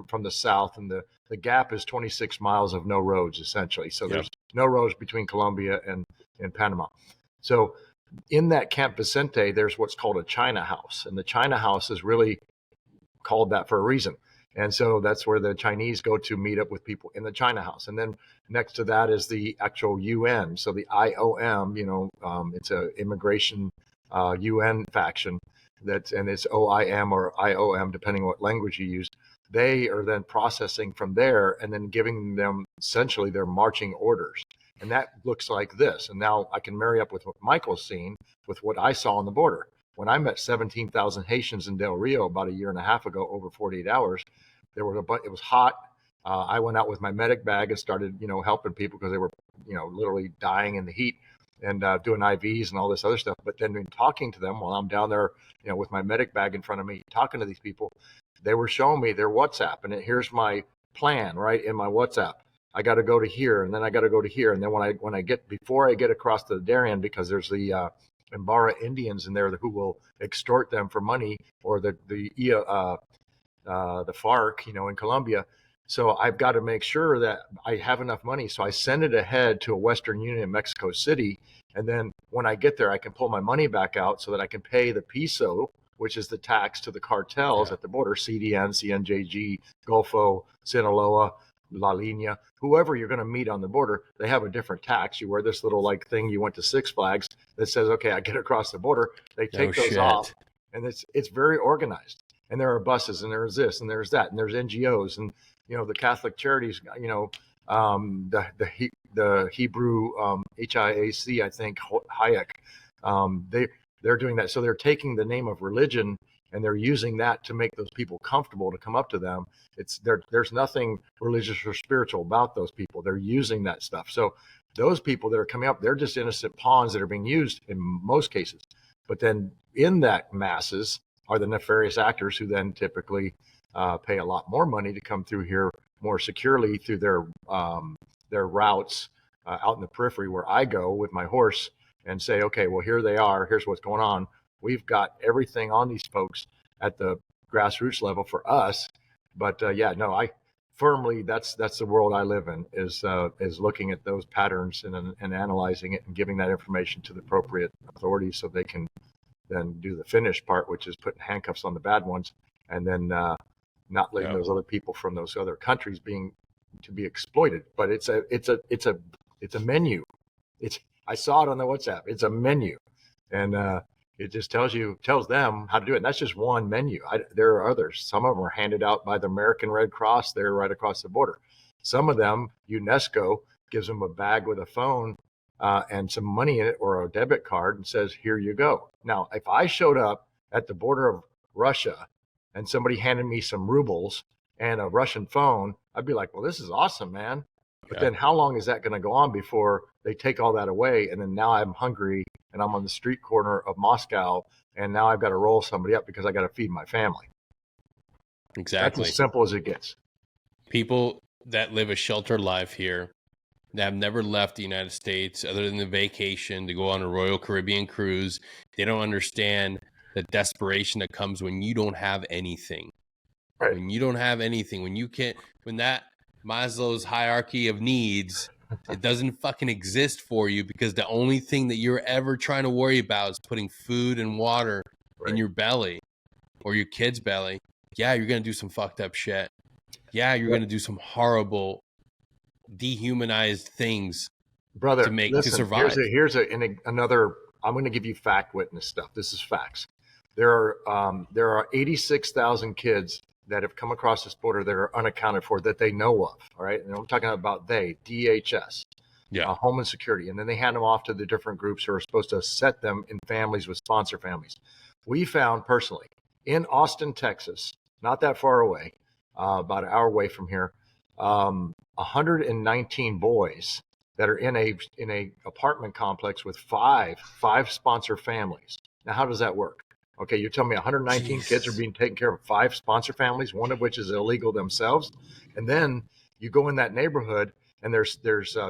from the south, and the gap is 26 miles of no roads, essentially. So there's no roads between Colombia and Panama. So in that Camp Vicente, there's what's called a China house. And the China house is really called that for a reason. And so that's where the Chinese go to meet up with people in the China house. And then next to that is the actual UN. So the IOM, it's an immigration UN faction and it's OIM or IOM, depending on what language you use. They are then processing from there and then giving them essentially their marching orders. And that looks like this. And now I can marry up with what Michael's seen with what I saw on the border. When I met 17,000 Haitians in Del Rio about a year and a half ago, over 48 hours, it was hot. I went out with my medic bag and started, helping people because they were, literally dying in the heat and doing IVs and all this other stuff. But then in talking to them while I'm down there, with my medic bag in front of me, talking to these people, they were showing me their WhatsApp. And here's my plan right in my WhatsApp. I got to go to here, and then I got to go to here. And then before I get across to the Darien, because there's the Imbara Indians in there who will extort them for money, or the FARC, in Colombia. So I've got to make sure that I have enough money. So I send it ahead to a Western Union in Mexico City. And then when I get there, I can pull my money back out so that I can pay the peso, which is the tax to the cartels at the border, CDN, CNJG, Golfo, Sinaloa, La Línea, whoever you're going to meet on the border, they have a different tax. You wear this little thing you went to Six Flags that says, okay, I get across the border. They take those off, and it's very organized. And there are buses, and there's this, and there's that, and there's NGOs, and the Catholic Charities, the Hebrew HIAC, I think Hayek, they're doing that. So they're taking the name of religion and they're using that to make those people comfortable to come up to them. There's nothing religious or spiritual about those people. They're using that stuff. So those people that are coming up, they're just innocent pawns that are being used in most cases. But then in that masses are the nefarious actors who then typically pay a lot more money to come through here more securely through their routes out in the periphery where I go with my horse and say, okay, well, here they are. Here's what's going on. We've got everything on these folks at the grassroots level for us. But I firmly, that's the world I live in, is looking at those patterns and analyzing it and giving that information to the appropriate authorities so they can then do the finished part, which is putting handcuffs on the bad ones, and then not letting those other people from those other countries to be exploited. But it's a menu. I saw it on the WhatsApp. It's a menu, and it just tells them how to do it. And that's just one menu. There are others. Some of them are handed out by the American Red Cross. They're right across the border. Some of them, UNESCO gives them a bag with a phone and some money in it or a debit card and says, "Here you go." Now, if I showed up at the border of Russia and somebody handed me some rubles and a Russian phone, I'd be like, "Well, this is awesome, man." But then how long is that going to go on before they take all that away? And then now I'm hungry and I'm on the street corner of Moscow and now I've got to roll somebody up because I got to feed my family. Exactly. That's as simple as it gets. People that live a sheltered life here, that have never left the United States other than the vacation to go on a Royal Caribbean cruise, they don't understand the desperation that comes when you don't have anything. Right. When you don't have anything, when that Maslow's hierarchy of needs, it doesn't fucking exist for you because the only thing that you're ever trying to worry about is putting food and water in your belly or your kid's belly. Yeah, you're going to do some fucked up shit. Yeah, you're going to do some horrible, dehumanized things, brother. to survive. Here's another. I'm going to give you fact witness stuff. This is facts. There are 86,000 kids that have come across this border that are unaccounted for that they know of. All right, and I'm talking about DHS, Homeland Security, and then they hand them off to the different groups who are supposed to set them in families with sponsor families. We found personally in Austin, Texas, not that far away, about an hour away from here, 119 boys that are in a apartment complex with five sponsor families. Now, how does that work? Okay, you're telling me 119 kids are being taken care of 5 sponsor families, one of which is illegal themselves, and then you go in that neighborhood and there's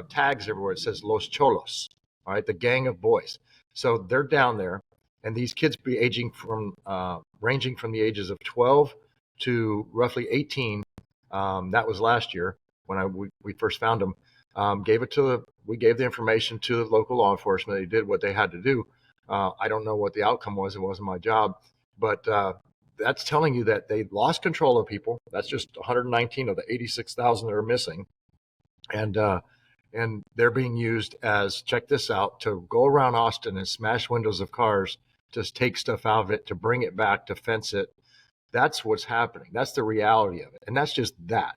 tags everywhere. It says Los Cholos, all right, the gang of boys. So they're down there, and these kids be ranging from the ages of 12 to roughly 18. That was last year when we first found them. We gave the information to the local law enforcement. They did what they had to do. I don't know what the outcome was. It wasn't my job, but that's telling you that they lost control of people. That's just 119 of the 86,000 that are missing, and they're being used as, check this out, to go around Austin and smash windows of cars, just take stuff out of it, to bring it back, to fence it. That's what's happening. That's the reality of it, and that's just that.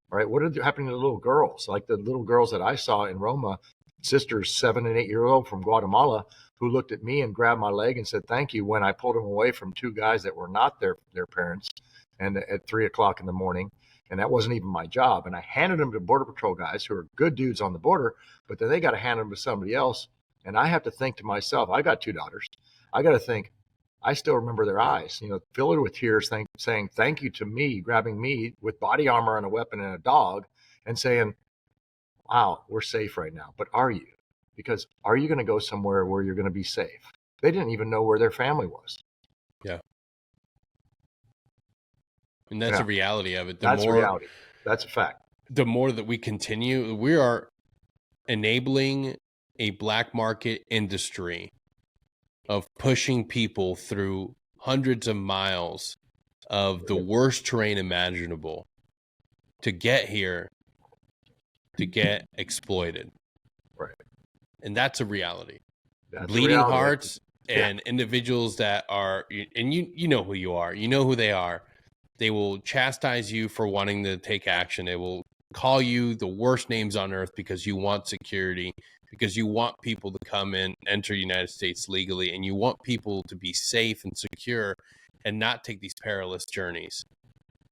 All right, what are happening to the little girls? Like the little girls that I saw in Roma, sisters 7 and 8 year old from Guatemala, who looked at me and grabbed my leg and said thank you when I pulled them away from 2 guys that were not their parents, and at 3 o'clock in the morning, and that wasn't even my job. And I handed them to Border Patrol guys who are good dudes on the border, but then they got to hand them to somebody else. And I have to think to myself, I got 2 daughters. I got to think, I still remember their eyes, filled with tears, saying thank you to me, grabbing me with body armor and a weapon and a dog, and saying, wow, we're safe right now. But are you? Because are you going to go somewhere where you're going to be safe? They didn't even know where their family was. Yeah. And that's the reality of it. That's reality. That's a fact. The more that we continue, we are enabling a black market industry of pushing people through hundreds of miles of the worst terrain imaginable to get here, to get exploited. Right. And that's a reality. That's bleeding reality. Hearts and individuals that are, and you know who you are, you know who they are. They will chastise you for wanting to take action. They will call you the worst names on earth because you want security, because you want people to come in, enter the United States legally, and you want people to be safe and secure and not take these perilous journeys.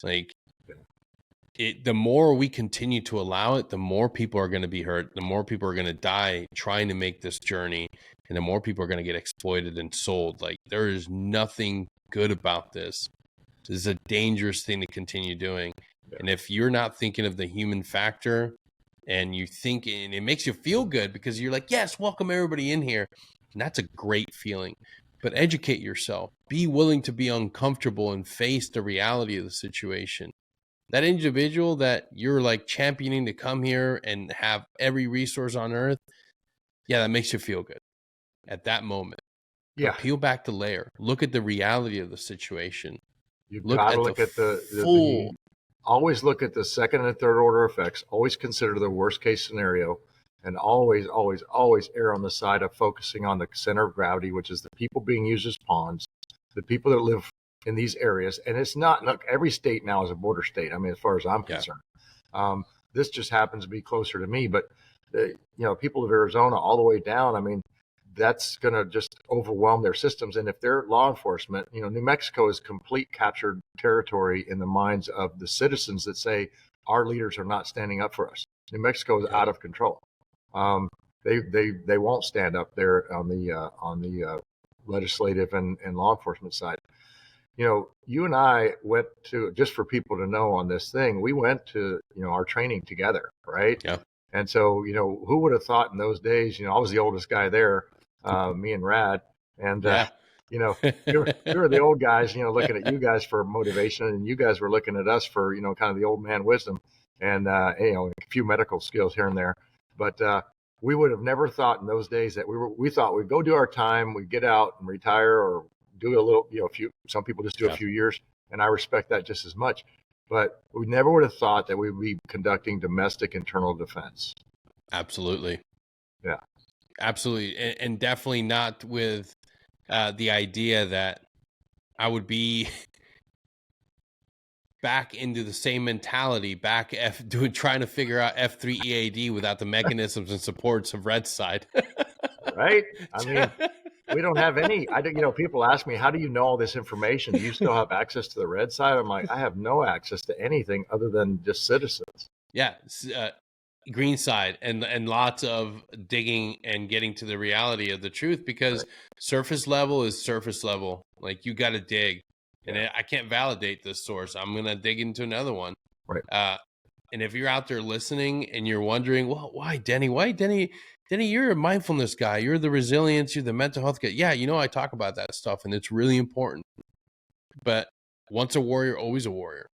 Like, the more we continue to allow it, the more people are going to be hurt, the more people are going to die trying to make this journey, and the more people are going to get exploited and sold. Like, there is nothing good about this. This is a dangerous thing to continue doing. And if you're not thinking of the human factor, and you think, and it makes you feel good because you're like, yes, welcome everybody in here. And that's a great feeling. But educate yourself. Be willing to be uncomfortable and face the reality of the situation. That individual that you're like championing to come here and have every resource on earth, yeah, that makes you feel good at that moment. Yeah. But peel back the layer. Look at the reality of the situation. You've got to look at always look at the second and third order effects. Always consider the worst case scenario, and always, always, always err on the side of focusing on the center of gravity, which is the people being used as pawns, the people that live in these areas. And it's not, look, every state now is a border state. I mean, as far as I'm concerned, this just happens to be closer to me, but people of Arizona all the way down, I mean, that's going to just overwhelm their systems. And if they're law enforcement, New Mexico is complete captured territory in the minds of the citizens that say our leaders are not standing up for us. New Mexico is out of control. They won't stand up there on the legislative and law enforcement side. You and I went to, just for people to know on this thing, we went to our training together, right? Yeah. And so who would have thought in those days? I was the oldest guy there, me and Rad, and we were the old guys, looking at you guys for motivation, and you guys were looking at us for kind of the old man wisdom and a few medical skills here and there. But we would have never thought in those days that we thought we'd go do our time, we'd get out and retire, or do a little, some people just do a few years, and I respect that just as much. But we never would have thought that we would be conducting domestic internal defense. Absolutely. Yeah. Absolutely. And definitely not with the idea that I would be back into the same mentality, trying to figure out F3 EAD without the mechanisms and supports of Red Side. Right? I mean, we don't have any. People ask me, how do you know all this information? Do you still have access to the Red Side? I'm like, I have no access to anything other than just citizens. Yeah. Green Side and lots of digging and getting to the reality of the truth, because surface level is surface level. Like, you got to dig. And I can't validate this source. I'm going to dig into another one. Right. And if you're out there listening and you're wondering, well, why Denny? Denny, you're a mindfulness guy. You're the resilience. You're the mental health guy. Yeah, I talk about that stuff, and it's really important. But once a warrior, always a warrior.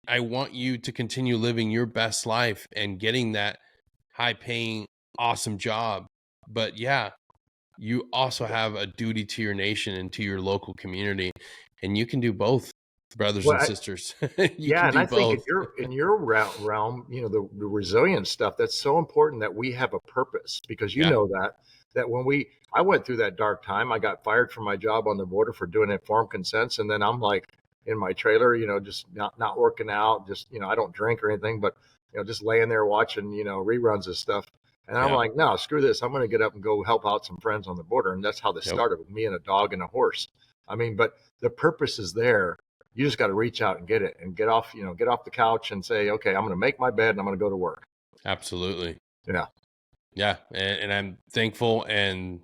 I want you to continue living your best life and getting that high-paying, awesome job. But yeah, you also have a duty to your nation and to your local community, and you can do both, brothers and sisters. I think in your realm, the resilience stuff, that's so important that we have a purpose, because that when I went through that dark time, I got fired from my job on the border for doing informed consents, and then I'm like in my trailer, just not working out, just I don't drink or anything, but just laying there watching reruns of stuff. And I'm like, no, screw this. I'm going to get up and go help out some friends on the border. And that's how this started, with me and a dog and a horse. I mean, but the purpose is there. You just got to reach out and get it, and get off the couch and say, okay, I'm going to make my bed and I'm going to go to work. Absolutely. Yeah. Yeah. And I'm thankful, and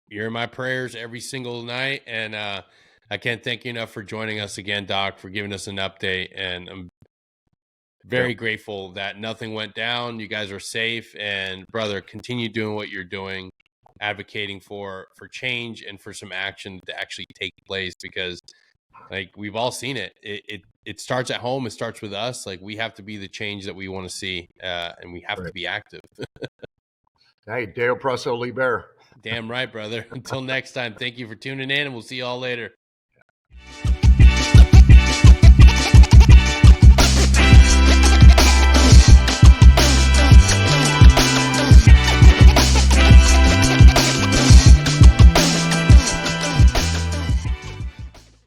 you're in my prayers every single night. And I can't thank you enough for joining us again, Doc, for giving us an update. And I'm very grateful that nothing went down. You guys are safe, and brother, continue doing what you're doing, advocating for change and for some action to actually take place, because like, we've all seen it. It starts at home. It starts with us. Like, we have to be the change that we want to see, and we have to be active. Hey, Deo Proso Liber. Damn right, brother. Until next time, thank you for tuning in, and we'll see you all later.